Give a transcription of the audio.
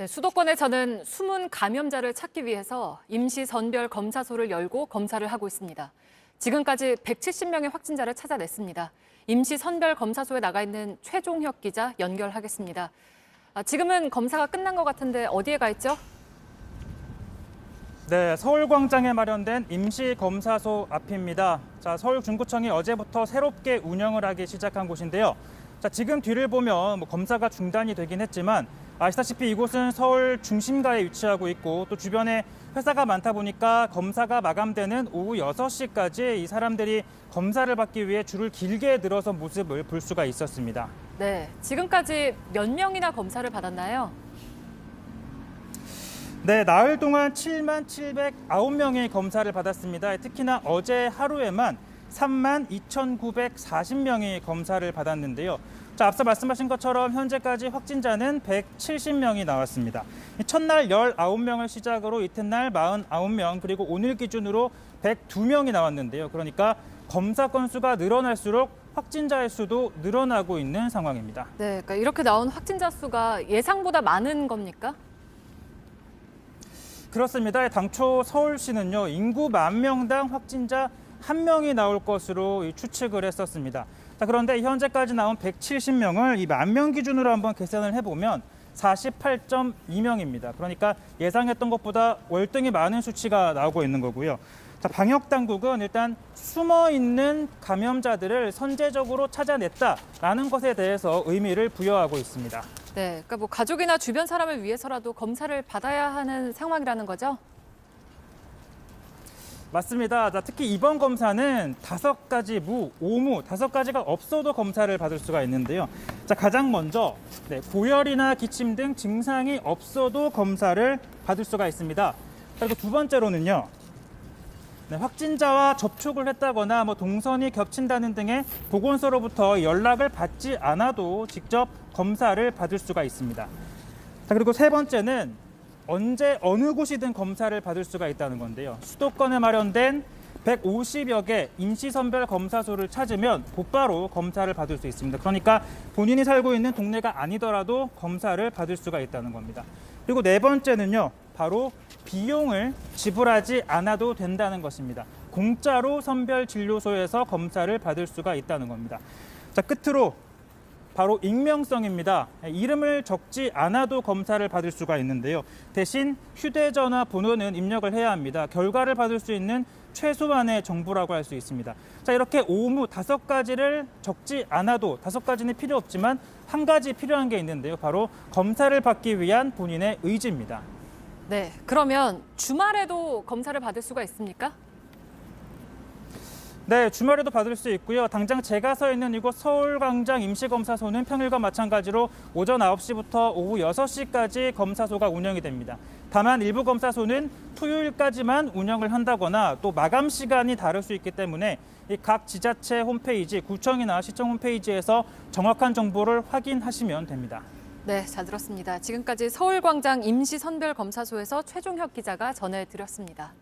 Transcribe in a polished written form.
네, 수도권에서는 숨은 감염자를 찾기 위해서 임시 선별 검사소를 열고 검사를 하고 있습니다. 지금까지 170명의 확진자를 찾아냈습니다. 임시 선별 검사소에 나가 있는 최종혁 기자 연결하겠습니다. 지금은 검사가 끝난 것 같은데 어디에 가 있죠? 네, 서울광장에 마련된 임시검사소 앞입니다. 자, 서울중구청이 어제부터 새롭게 운영을 하기 시작한 곳인데요. 자, 지금 뒤를 보면 검사가 중단이 되긴 했지만 아시다시피 이곳은 서울 중심가에 위치하고 있고 또 주변에 회사가 많다 보니까 검사가 마감되는 오후 6시까지 이 사람들이 검사를 받기 위해 줄을 길게 늘어선 모습을 볼 수가 있었습니다. 네, 지금까지 몇 명이나 검사를 받았나요? 네, 나흘 동안 7만 709명의 검사를 받았습니다. 특히나 어제 하루에만 3만 2,940명이 검사를 받았는데요. 자, 앞서 말씀하신 것처럼 현재까지 확진자는 170명이 나왔습니다. 첫날 19명을 시작으로 이튿날 49명, 그리고 오늘 기준으로 102명이 나왔는데요. 그러니까 검사 건수가 늘어날수록 확진자의 수도 늘어나고 있는 상황입니다. 네, 그러니까 이렇게 나온 확진자 수가 예상보다 많은 겁니까? 그렇습니다. 당초 서울시는요, 인구 10,000명당 확진자 1명이 나올 것으로 추측을 했었습니다. 자, 그런데 현재까지 나온 170명을 이 10,000명 기준으로 한번 계산을 해보면 48.2명입니다. 그러니까 예상했던 것보다 월등히 많은 수치가 나오고 있는 거고요. 자, 방역 당국은 일단 숨어 있는 감염자들을 선제적으로 찾아냈다라는 것에 대해서 의미를 부여하고 있습니다. 네, 그러니까 가족이나 주변 사람을 위해서라도 검사를 받아야 하는 상황이라는 거죠? 맞습니다. 자, 특히 이번 검사는 5가지 오무 5가지가 없어도 검사를 받을 수가 있는데요. 자, 가장 먼저 고열이나 기침 등 증상이 없어도 검사를 받을 수가 있습니다. 그리고 두 번째로는요. 확진자와 접촉을 했다거나 동선이 겹친다는 등의 보건소로부터 연락을 받지 않아도 직접 검사를 받을 수가 있습니다. 자, 그리고 세 번째는 언제 어느 곳이든 검사를 받을 수가 있다는 건데요. 수도권에 마련된 150여 개 임시선별 검사소를 찾으면 곧바로 검사를 받을 수 있습니다. 그러니까 본인이 살고 있는 동네가 아니더라도 검사를 받을 수가 있다는 겁니다. 그리고 네 번째는요, 바로 비용을 지불하지 않아도 된다는 것입니다. 공짜로 선별진료소에서 검사를 받을 수가 있다는 겁니다. 자, 끝으로 바로 익명성입니다. 이름을 적지 않아도 검사를 받을 수가 있는데요. 대신 휴대전화 번호는 입력을 해야 합니다. 결과를 받을 수 있는 최소한의 정보라고 할 수 있습니다. 자, 이렇게 오무 5가지를 적지 않아도 5가지는 필요 없지만 한 가지 필요한 게 있는데요. 바로 검사를 받기 위한 본인의 의지입니다. 네, 그러면 주말에도 검사를 받을 수가 있습니까? 네, 주말에도 받을 수 있고요. 당장 제가 서 있는 이곳 서울광장 임시검사소는 평일과 마찬가지로 오전 9시부터 오후 6시까지 검사소가 운영이 됩니다. 다만 일부 검사소는 토요일까지만 운영을 한다거나 또 마감 시간이 다를 수 있기 때문에 각 지자체 홈페이지, 구청이나 시청 홈페이지에서 정확한 정보를 확인하시면 됩니다. 네, 잘 들었습니다. 지금까지 서울광장 임시선별검사소에서 최종혁 기자가 전해드렸습니다.